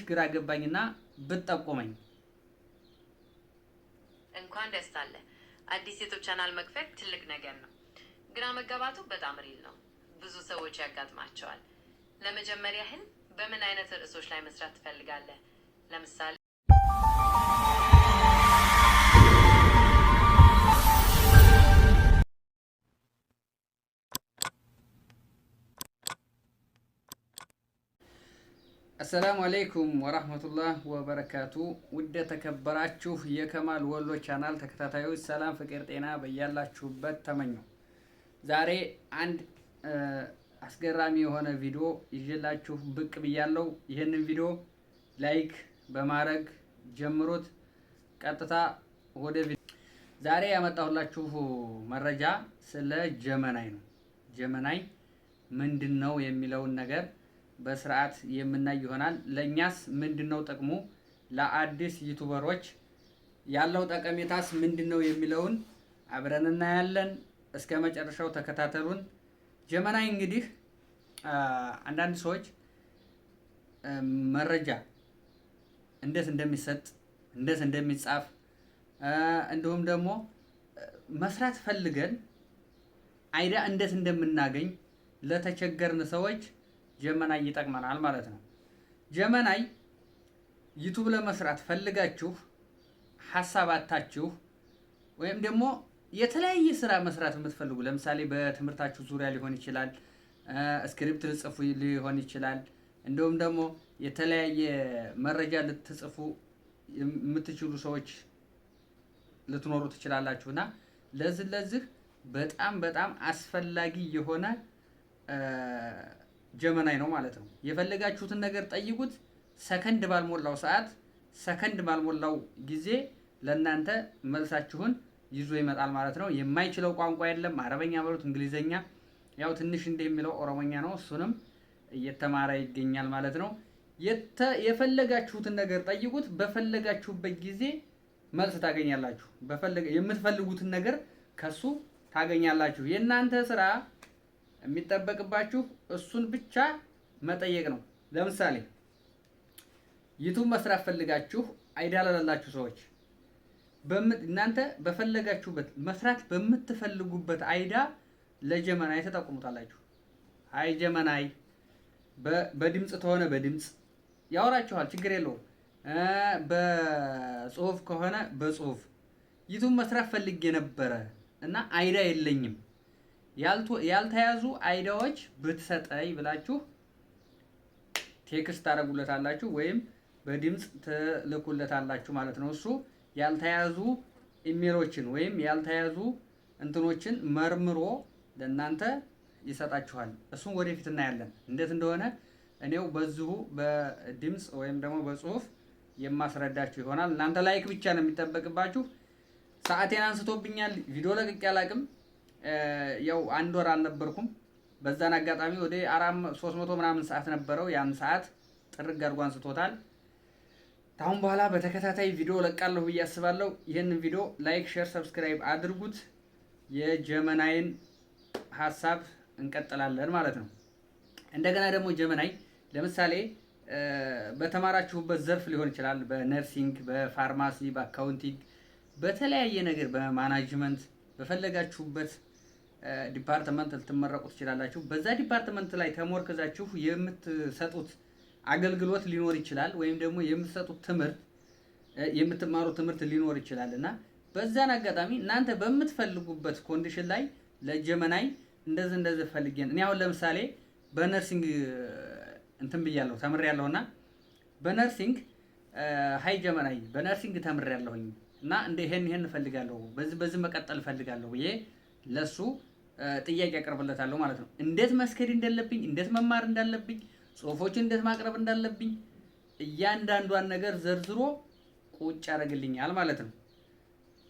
ግራ ገባኝና ብትጠቁመኝ። እንኳን ደስ አለ። አዲስ ዩቲዩብ ቻናል መክፈት ትልቅ ነገር ነው። ግራ መጋባቱ በጣም ሪል ነው። ብዙ ሰዎች ያጋጥማቸዋል። ለመጀመሪያ ያህል በምን አይነት ርዕሶች ላይ መስራት ትፈልጋለህ? ለምሳሌ አሰላሙ አለይኩም ወራህመቱላህ ወበረካቱ። ውድ ተከበራችሁ የከማል ወሎ ቻናል ተከታታዮች ሰላም፣ ፍቅር፣ ጤና በያላችሁበት ተመኘው። ዛሬ አንድ አስገራሚ የሆነ ቪዲዮ ይዤላችሁ ብቅ ብያለሁ። ይህንን ቪዲዮ ላይክ በማድረግ ጀምሩት። ቀጥታ ወደ ቪዲዮ። ዛሬ ያመጣሁላችሁ መረጃ ስለ ጀመናይ ነው። ጀመናይ ምንድነው የሚለውን ነገር በስርዓት የምናይ ይሆናል። ለኛስ ምንድነው ጥቅሙ፣ ለአዲስ ዩቲዩበሮች ያለው ጠቀሜታስ ምንድነው የሚለውን አብረን እናያለን። እስከ መጨረሻው ተከታተሉን። ጀመናይ እንግዲህ አንዳንድ ሰዎች መረጃ እንዴት እንደሚሰጥ እንዴት እንደሚጻፍ እንዲሁም ደግሞ መስራት ፈልገን አይዳ እንዴት እንደምናገኝ ለተቸገርን ሰዎች ጀመናይ ይጠቅመናል ማለት ነው። ጀመናይ ዩቲዩብ ለመስራት ፈልጋችሁ ሐሳብ አጣችሁ ወይም ደግሞ የተለያየ ስራ መስራት የምትፈልጉ ለምሳሌ በትምህርታችሁ ዙሪያ ሊሆን ይችላል፣ ስክሪፕት ልጽፉ ሊሆን ይችላል፣ እንዲሁም ደግሞ የተለያየ መረጃ ልትጽፉ የምትችሉ ሰዎች ልትኖሩ ትችላላችሁና ለዚህ በጣም አስፈላጊ የሆነ ጀመናይ ነው ማለት ነው። የፈለጋችሁትን ነገር ጠይቁት። ሰከንድ ባልሞላው ሰዓት፣ ሰከንድ ባልሞላው ጊዜ ለእናንተ መልሳችሁን ይዞ ይመጣል ማለት ነው። የማይችለው ቋንቋ የለም። አረበኛ በሉት፣ እንግሊዘኛ፣ ያው ትንሽ እንደሚለው ኦሮሞኛ ነው። እሱንም እየተማረ ይገኛል ማለት ነው። የፈለጋችሁትን ነገር ጠይቁት። በፈለጋችሁበት ጊዜ መልስ ታገኛላችሁ። የምትፈልጉትን ነገር ከሱ ታገኛላችሁ። የእናንተ ስራ የሚጠበቅባችሁ እሱን ብቻ መጠየቅ ነው። ለምሳሌ ዩቲዩብ መስራት ፈልጋችሁ አይዳ ለሌላችሁ ሰዎች እናንተ በፈለጋችሁበት መስራት በምትፈልጉበት አይዳ ለጀመናይ ተጠቁሙታላችሁ። አይ ጀመናይ በድምጽ ከሆነ በድምጽ ያወራችኋል፣ ችግር የለውም። በጽሁፍ ከሆነ በጽሁፍ ዩቲዩብ መስራት ፈልጌ ነበረ እና አይዳ የለኝም፣ ያልተያዙ አይዳዎች ብትሰጠኝ ብላችሁ ቴክስት ታደርጉለታላችሁ ወይም በድምጽ ትልኩለታላችሁ ማለት ነው። እሱ ያልተያዙ ኢሜሎችን ወይም ያልተያዙ እንትኖችን መርምሮ ለእናንተ ይሰጣችኋል። እሱን ወደፊት እናያለን እንዴት እንደሆነ። እኔው በዚሁ በድምጽ ወይም ደግሞ በጽሁፍ የማስረዳችሁ ይሆናል። እናንተ ላይክ ብቻ ነው የሚጠበቅባችሁ። ሰዓቴን አንስቶብኛል፣ ቪዲዮ ለቅቄ አላቅም። ያው አንድ ወር አልነበርኩም። በዛን አጋጣሚ ወደ 300 ምናምን ሰዓት ነበረው። ያን ሰዓት ጥርግ አድርጎ አንስቶታል። ታሁን በኋላ በተከታታይ ቪዲዮ ለቃለሁ ብዬ አስባለሁ። ይህንን ቪዲዮ ላይክ፣ ሼር፣ ሰብስክራይብ አድርጉት። የጀመናይን ሀሳብ እንቀጥላለን ማለት ነው። እንደገና ደግሞ ጀመናይ ለምሳሌ በተማራችሁበት ዘርፍ ሊሆን ይችላል። በነርሲንግ፣ በፋርማሲ፣ በአካውንቲንግ፣ በተለያየ ነገር በማናጅመንት በፈለጋችሁበት ዲፓርትመንት ልትመረቁ ትችላላችሁ። በዛ ዲፓርትመንት ላይ ተሞርክዛችሁ የምትሰጡት አገልግሎት ሊኖር ይችላል፣ ወይም ደግሞ የምትሰጡት ትምህርት የምትማሩት ትምህርት ሊኖር ይችላል እና በዛን አጋጣሚ እናንተ በምትፈልጉበት ኮንዲሽን ላይ ለጀመናይ እንደዚህ ፈልጌን እኔ አሁን ለምሳሌ በነርሲንግ እንትን ብያለሁ ተምሬያለሁና በነርሲንግ ሃይ ጀመናይ በነርሲንግ ተምሬያለሁኝ እና እንደ ይሄን እፈልጋለሁ በዚህ መቀጠል እፈልጋለሁ ብዬ ለሱ ጥያቄ አቀርብለታለሁ ማለት ነው። እንዴት መስከድ እንዳለብኝ፣ እንዴት መማር እንዳለብኝ፣ ጽሁፎችን እንዴት ማቅረብ እንዳለብኝ እያንዳንዷን ነገር ዘርዝሮ ቁጭ ያደርግልኛል ማለት ነው።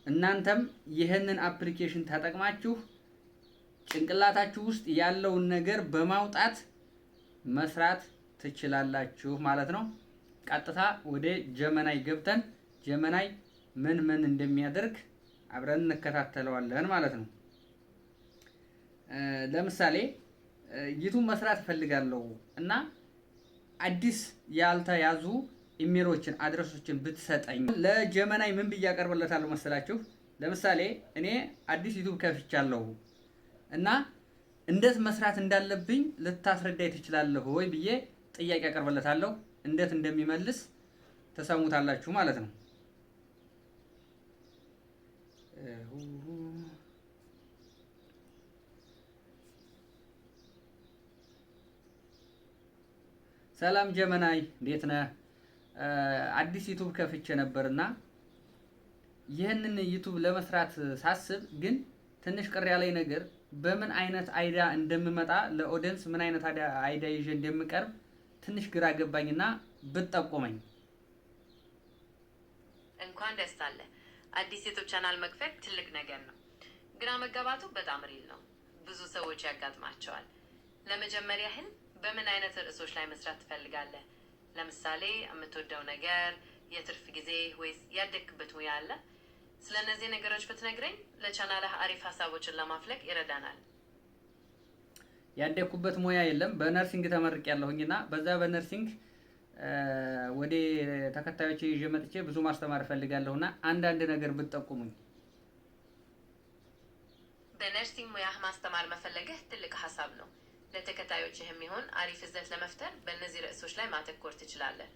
እናንተም ይሄንን አፕሊኬሽን ተጠቅማችሁ ጭንቅላታችሁ ውስጥ ያለውን ነገር በማውጣት መስራት ትችላላችሁ ማለት ነው። ቀጥታ ወደ ጀመናይ ገብተን ጀመናይ ምን እንደሚያደርግ አብረን እንከታተለዋለን ማለት ነው። ለምሳሌ ዩቲዩብ መስራት ፈልጋለሁ እና አዲስ ያልተያዙ ኢሜሎችን አድረሶችን ብትሰጠኝ ለጀመናይ ምን ብዬ አቀርብለታለሁ መሰላችሁ? ለምሳሌ እኔ አዲስ ዩቲዩብ ከፍቻለሁ እና እንዴት መስራት እንዳለብኝ ልታስረዳኝ ትችላለህ ወይ ብዬ ጥያቄ አቀርብለታለሁ። እንዴት እንደሚመልስ ተሰሙታላችሁ ማለት ነው። ሰላም ጀመናይ እንዴት ነህ? አዲስ ዩቲዩብ ከፍቼ ነበርና ይህንን ዩቲዩብ ለመስራት ሳስብ ግን ትንሽ ቅር ያለኝ ነገር በምን አይነት አይዲያ እንደምመጣ ለኦዲየንስ ምን አይነት አይዲያ ይዤ እንደምቀርብ ትንሽ ግራ ገባኝና ብትጠቁመኝ። እንኳን ደስ አለ። አዲስ ዩቲዩብ ቻናል መክፈት ትልቅ ነገር ነው። ግራ መጋባቱ በጣም ሪል ነው። ብዙ ሰዎች ያጋጥማቸዋል። ለመጀመሪያ ያህል በምን አይነት ርዕሶች ላይ መስራት ትፈልጋለህ? ለምሳሌ የምትወደው ነገር፣ የትርፍ ጊዜ ወይስ ያደግክበት ሙያ አለ? ስለ እነዚህ ነገሮች ብትነግረኝ ለቻናልህ አሪፍ ሀሳቦችን ለማፍለቅ ይረዳናል። ያደግኩበት ሙያ የለም። በነርሲንግ ተመርቄያለሁኝና በዛ በነርሲንግ ወደ ተከታዮቼ ይዤ መጥቼ ብዙ ማስተማር እፈልጋለሁና አንዳንድ ነገር ብትጠቁሙኝ። በነርሲንግ ሙያህ ማስተማር መፈለግህ ትልቅ ሀሳብ ነው። ለተከታዮችህ የሚሆን አሪፍ ይዘት ለመፍጠር በእነዚህ ርዕሶች ላይ ማተኮር ትችላለህ።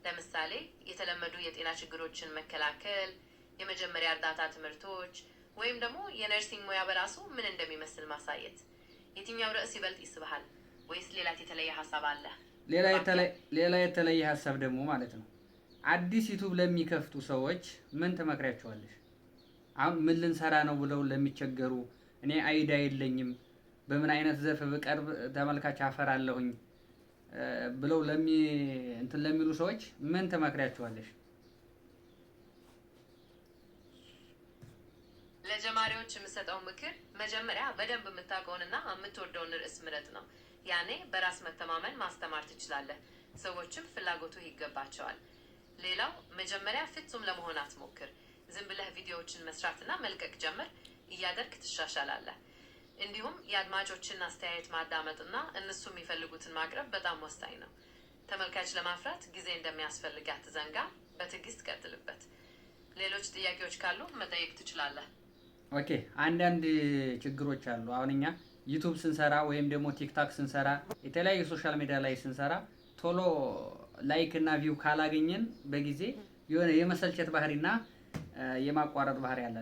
ለምሳሌ የተለመዱ የጤና ችግሮችን መከላከል፣ የመጀመሪያ እርዳታ ትምህርቶች፣ ወይም ደግሞ የነርሲንግ ሙያ በራሱ ምን እንደሚመስል ማሳየት። የትኛው ርዕስ ይበልጥ ይስብሃል? ወይስ ሌላ የተለየ ሀሳብ አለ? ሌላ የተለየ ሀሳብ ደግሞ ማለት ነው አዲስ ዩቲዩብ ለሚከፍቱ ሰዎች ምን ትመክሪያቸዋለሽ? አሁን ምን ልንሰራ ነው ብለው ለሚቸገሩ፣ እኔ አይዲያ የለኝም በምን አይነት ዘርፍ ብቀርብ ተመልካች አፈራለሁኝ ብለው ለሚሉ ሰዎች ምን ትመክሪያቸዋለሽ? ለጀማሪዎች የምሰጠው ምክር መጀመሪያ በደንብ የምታውቀውንና የምትወደውን ርዕስ ምረጥ ነው። ያኔ በራስ መተማመን ማስተማር ትችላለህ። ሰዎችም ፍላጎቱ ይገባቸዋል። ሌላው መጀመሪያ ፍጹም ለመሆን አትሞክር። ዝም ብለህ ቪዲዮዎችን መስራትና መልቀቅ ጀምር። እያደረግክ ትሻሻላለህ። እንዲሁም የአድማጮችን አስተያየት ማዳመጥና እነሱ የሚፈልጉትን ማቅረብ በጣም ወሳኝ ነው። ተመልካች ለማፍራት ጊዜ እንደሚያስፈልግ አትዘንጋ። በትዕግስት ቀጥልበት። ሌሎች ጥያቄዎች ካሉ መጠየቅ ትችላለህ። ኦኬ፣ አንዳንድ ችግሮች አሉ። አሁን እኛ ዩቲዩብ ስንሰራ ወይም ደግሞ ቲክታክ ስንሰራ የተለያዩ ሶሻል ሚዲያ ላይ ስንሰራ ቶሎ ላይክ እና ቪው ካላገኘን በጊዜ የሆነ የመሰልቸት ባህሪና የማቋረጥ ባህሪ አለ።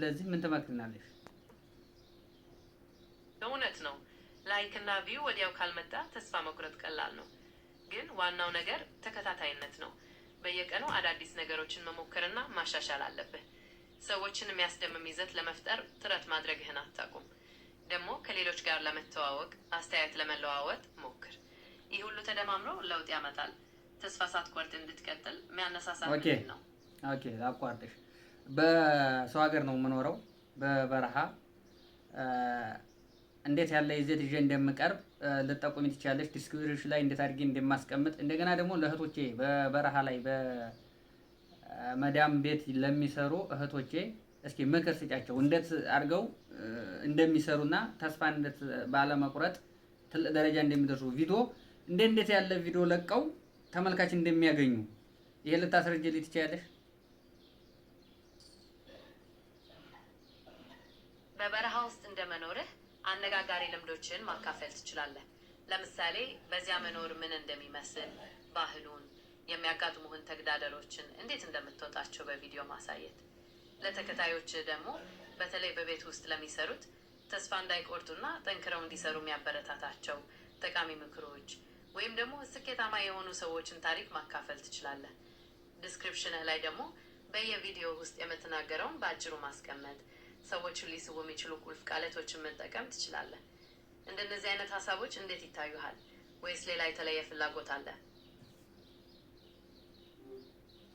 ለዚህ ምን ትመክርናለሽ? እውነት ነው። ላይክ እና ቪው ወዲያው ካልመጣ ተስፋ መቁረጥ ቀላል ነው። ግን ዋናው ነገር ተከታታይነት ነው። በየቀኑ አዳዲስ ነገሮችን መሞከርና ማሻሻል አለብህ። ሰዎችን የሚያስደምም ይዘት ለመፍጠር ጥረት ማድረግህን አታቁም። ደግሞ ከሌሎች ጋር ለመተዋወቅ፣ አስተያየት ለመለዋወጥ ሞክር። ይህ ሁሉ ተደማምሮ ለውጥ ያመጣል። ተስፋ ሳትቆርጥ እንድትቀጥል የሚያነሳሳ ነው። ኦኬ፣ አቋርጥሽ። በሰው ሀገር ነው የምኖረው፣ በበረሃ እንዴት ያለ ይዘት ይዤ እንደምቀርብ ልጠቁሚ ትችላለሽ። ዲስክሪፕሽን ላይ እንዴት አድርጌ እንደማስቀምጥ፣ እንደገና ደግሞ ለእህቶቼ በበረሃ ላይ በመዳም ቤት ለሚሰሩ እህቶቼ እስኪ ምክር ስጫቸው፣ እንዴት አድርገው እንደሚሰሩና ተስፋ እንዴት ባለመቁረጥ ትልቅ ደረጃ እንደሚደርሱ ቪዲዮ እንዴት ያለ ቪዲዮ ለቀው ተመልካች እንደሚያገኙ ይሄ ልታስረጅልኝ ትችላለሽ? በበረሃ ውስጥ እንደመኖርህ አነጋጋሪ ልምዶችን ማካፈል ትችላለህ። ለምሳሌ በዚያ መኖር ምን እንደሚመስል፣ ባህሉን፣ የሚያጋጥሙህን ተግዳሮቶችን እንዴት እንደምትወጣቸው በቪዲዮ ማሳየት። ለተከታዮች ደግሞ በተለይ በቤት ውስጥ ለሚሰሩት ተስፋ እንዳይቆርጡና ጠንክረው እንዲሰሩ የሚያበረታታቸው ጠቃሚ ምክሮች ወይም ደግሞ ስኬታማ የሆኑ ሰዎችን ታሪክ ማካፈል ትችላለህ። ዲስክሪፕሽንህ ላይ ደግሞ በየቪዲዮ ውስጥ የምትናገረውን በአጭሩ ማስቀመጥ፣ ሰዎችን ሊስቡ የሚችሉ ቁልፍ ቃላቶችን መጠቀም ትችላለህ። እንደነዚህ አይነት ሀሳቦች እንዴት ይታዩሃል? ወይስ ሌላ የተለየ ፍላጎት አለ?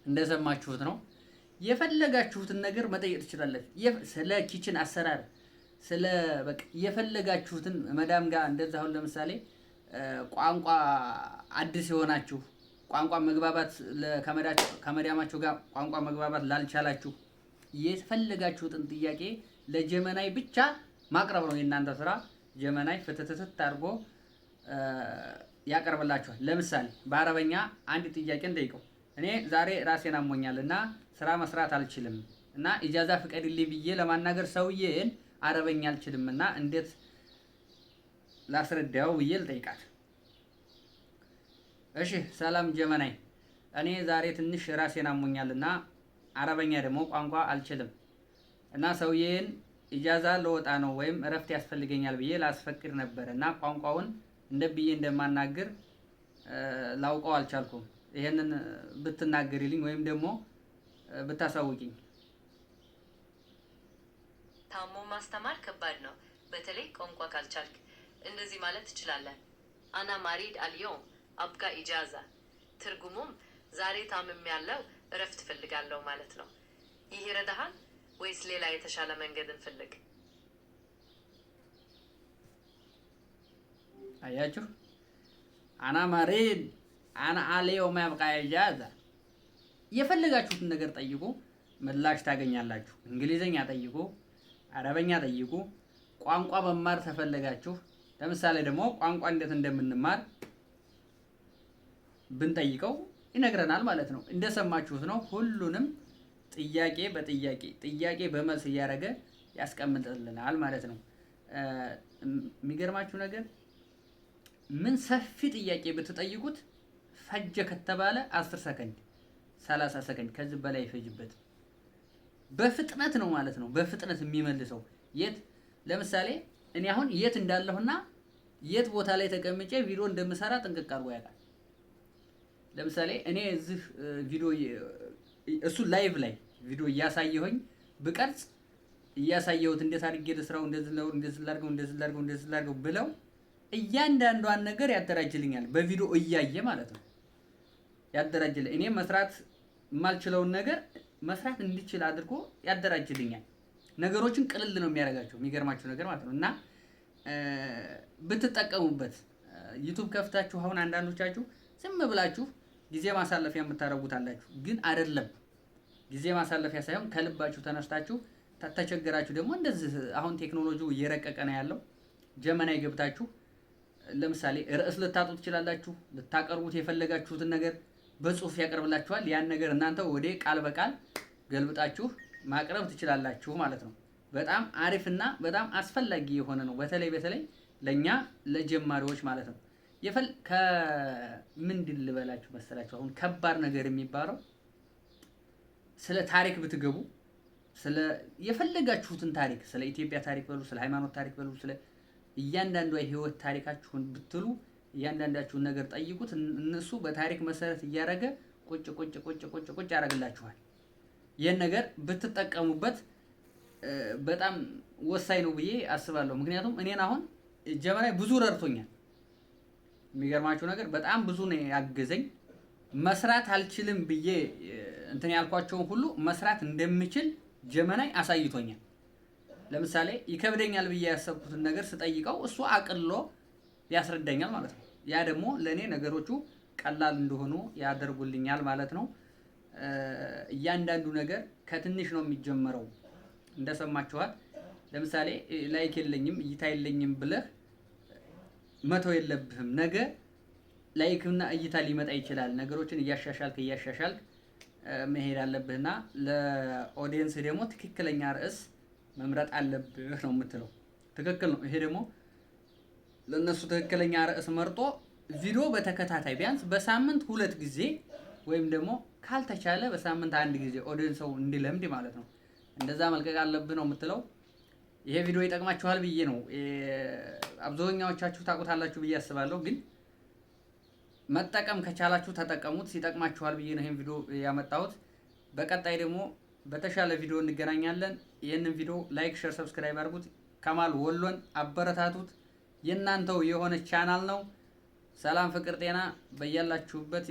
እንደሰማችሁት ነው። የፈለጋችሁትን ነገር መጠየቅ ትችላላችሁ። ስለ ኪችን አሰራር፣ ስለ በቃ የፈለጋችሁትን መዳም ጋር እንደዛ። አሁን ለምሳሌ ቋንቋ አዲስ የሆናችሁ ቋንቋ መግባባት ከመዳማችሁ ጋር ቋንቋ መግባባት ላልቻላችሁ የፈለጋችሁትን ጥያቄ ለጀመናይ ብቻ ማቅረብ ነው የእናንተ ስራ። ጀመናይ ፍትትት አድርጎ ያቀርብላችኋል። ለምሳሌ በአረበኛ አንድ ጥያቄን ጠይቀው እኔ ዛሬ ራሴን አሞኛልና ስራ መስራት አልችልም እና ኢጃዛ ፍቀድልኝ ብዬ ለማናገር ሰውዬን አረበኛ አልችልምና እንዴት ላስረዳው ብዬ ልጠይቃት። እሺ ሰላም ጀመናይ፣ እኔ ዛሬ ትንሽ ራሴን አሞኛልና አረበኛ ደግሞ ቋንቋ አልችልም እና ሰውዬን ኢጃዛ ለወጣ ነው ወይም እረፍት ያስፈልገኛል ብዬ ላስፈቅድ ነበር እና ቋንቋውን እንደ ብዬ እንደማናገር ላውቀው አልቻልኩም። ይሄንን ብትናገሪልኝ ወይም ደግሞ ብታሳውቂኝ። ታሞ ማስተማር ከባድ ነው፣ በተለይ ቋንቋ ካልቻልክ። እንደዚህ ማለት ትችላለህ። አና ማሪድ አልየውም አብጋ ኢጃዛ። ትርጉሙም ዛሬ ታምም ያለው እረፍት ፈልጋለሁ ማለት ነው። ይህ ይረዳሃል ወይስ ሌላ የተሻለ መንገድ እንፈልግ? አያችሁ፣ አና ማሪድ አና አልየውም አብጋ ኢጃዛ። የፈለጋችሁትን ነገር ጠይቁ፣ ምላሽ ታገኛላችሁ። እንግሊዘኛ ጠይቁ፣ አረበኛ ጠይቁ። ቋንቋ መማር ተፈለጋችሁ፣ ለምሳሌ ደግሞ ቋንቋ እንዴት እንደምንማር ብንጠይቀው ይነግረናል ማለት ነው። እንደሰማችሁት ነው። ሁሉንም ጥያቄ በጥያቄ ጥያቄ በመልስ እያደረገ ያስቀምጥልናል ማለት ነው። የሚገርማችሁ ነገር ምን ሰፊ ጥያቄ ብትጠይቁት ፈጀ ከተባለ 10 ሰከንድ 30 ሰከንድ ከዚህ በላይ ይፈጅበት። በፍጥነት ነው ማለት ነው። በፍጥነት የሚመልሰው የት ለምሳሌ እኔ አሁን የት እንዳለሁና የት ቦታ ላይ ተቀምጬ ቪዲዮ እንደምሰራ ጥንቅቅ አድርጎ ያውቃል። ለምሳሌ እኔ እዚህ ቪዲዮ እሱ ላይቭ ላይ ቪዲዮ እያሳየሁኝ ብቀርጽ እያሳየሁት እንዴት አድርጌ ልስራው እንደዚህ ላድርገው ብለው እያንዳንዷን ነገር ያደራጅልኛል። በቪዲዮ እያየ ማለት ነው ያደራጅልኝ። እኔ መስራት የማልችለውን ነገር መስራት እንዲችል አድርጎ ያደራጅልኛል። ነገሮችን ቅልል ነው የሚያደርጋቸው። የሚገርማችሁ ነገር ማለት ነው። እና ብትጠቀሙበት ዩቲዩብ ከፍታችሁ አሁን አንዳንዶቻችሁ ዝም ብላችሁ ጊዜ ማሳለፊያ የምታደርጉት አላችሁ። ግን አይደለም፣ ጊዜ ማሳለፊያ ሳይሆን ከልባችሁ ተነስታችሁ ተቸገራችሁ ደግሞ እንደዚህ አሁን ቴክኖሎጂው እየረቀቀ ነው ያለው። ጀመናይ ገብታችሁ ለምሳሌ ርዕስ ልታጡ ትችላላችሁ። ልታቀርቡት የፈለጋችሁትን ነገር በጽሁፍ ያቀርብላችኋል። ያን ነገር እናንተ ወደ ቃል በቃል ገልብጣችሁ ማቅረብ ትችላላችሁ ማለት ነው። በጣም አሪፍና በጣም አስፈላጊ የሆነ ነው። በተለይ ለኛ ለጀማሪዎች ማለት ነው። ከምንድን ልበላችሁ መሰላችሁ አሁን ከባድ ነገር የሚባለው ስለ ታሪክ ብትገቡ ስለ የፈለጋችሁትን ታሪክ ስለ ኢትዮጵያ ታሪክ በሉ፣ ስለ ሃይማኖት ታሪክ በሉ፣ ስለ እያንዳንዷ የህይወት ታሪካችሁን ብትሉ እያንዳንዳችሁን ነገር ጠይቁት። እነሱ በታሪክ መሰረት እያደረገ ቁጭ ያደርግላችኋል። ይህን ነገር ብትጠቀሙበት በጣም ወሳኝ ነው ብዬ አስባለሁ። ምክንያቱም እኔን አሁን ጀመናይ ብዙ ረድቶኛል። የሚገርማችሁ ነገር በጣም ብዙ ነው ያገዘኝ። መስራት አልችልም ብዬ እንትን ያልኳቸውን ሁሉ መስራት እንደምችል ጀመናይ አሳይቶኛል። ለምሳሌ ይከብደኛል ብዬ ያሰብኩትን ነገር ስጠይቀው እሱ አቅሎ ያስረዳኛል ማለት ነው። ያ ደግሞ ለኔ ነገሮቹ ቀላል እንደሆኑ ያደርጉልኛል ማለት ነው። እያንዳንዱ ነገር ከትንሽ ነው የሚጀመረው። እንደሰማችኋት ለምሳሌ ላይክ የለኝም እይታ የለኝም ብለህ መተው የለብህም። ነገ ላይክና እይታ ሊመጣ ይችላል። ነገሮችን እያሻሻልክ መሄድ አለብህና ለኦዲየንስ ደግሞ ትክክለኛ ርዕስ መምረጥ አለብህ ነው የምትለው። ትክክል ነው። ይሄ ደግሞ ለነሱ ትክክለኛ ርዕስ መርጦ ቪዲዮ በተከታታይ ቢያንስ በሳምንት 2 ጊዜ ወይም ደግሞ ካልተቻለ በሳምንት 1 ጊዜ ኦዲየንስ እንዲለምድ ማለት ነው እንደዛ መልቀቅ አለብህ ነው የምትለው። ይሄ ቪዲዮ ይጠቅማችኋል ብዬ ነው አብዛኛዎቻችሁ ታውቁታላችሁ ብዬ አስባለሁ። ግን መጠቀም ከቻላችሁ ተጠቀሙት። ይጠቅማችኋል ብዬ ነው ይሄን ቪዲዮ ያመጣሁት። በቀጣይ ደግሞ በተሻለ ቪዲዮ እንገናኛለን። ይህንን ቪዲዮ ላይክ፣ ሼር፣ ሰብስክራይብ አድርጉት። ከማል ወሎን አበረታቱት። የእናንተው የሆነ ቻናል ነው። ሰላም፣ ፍቅር፣ ጤና በያላችሁበት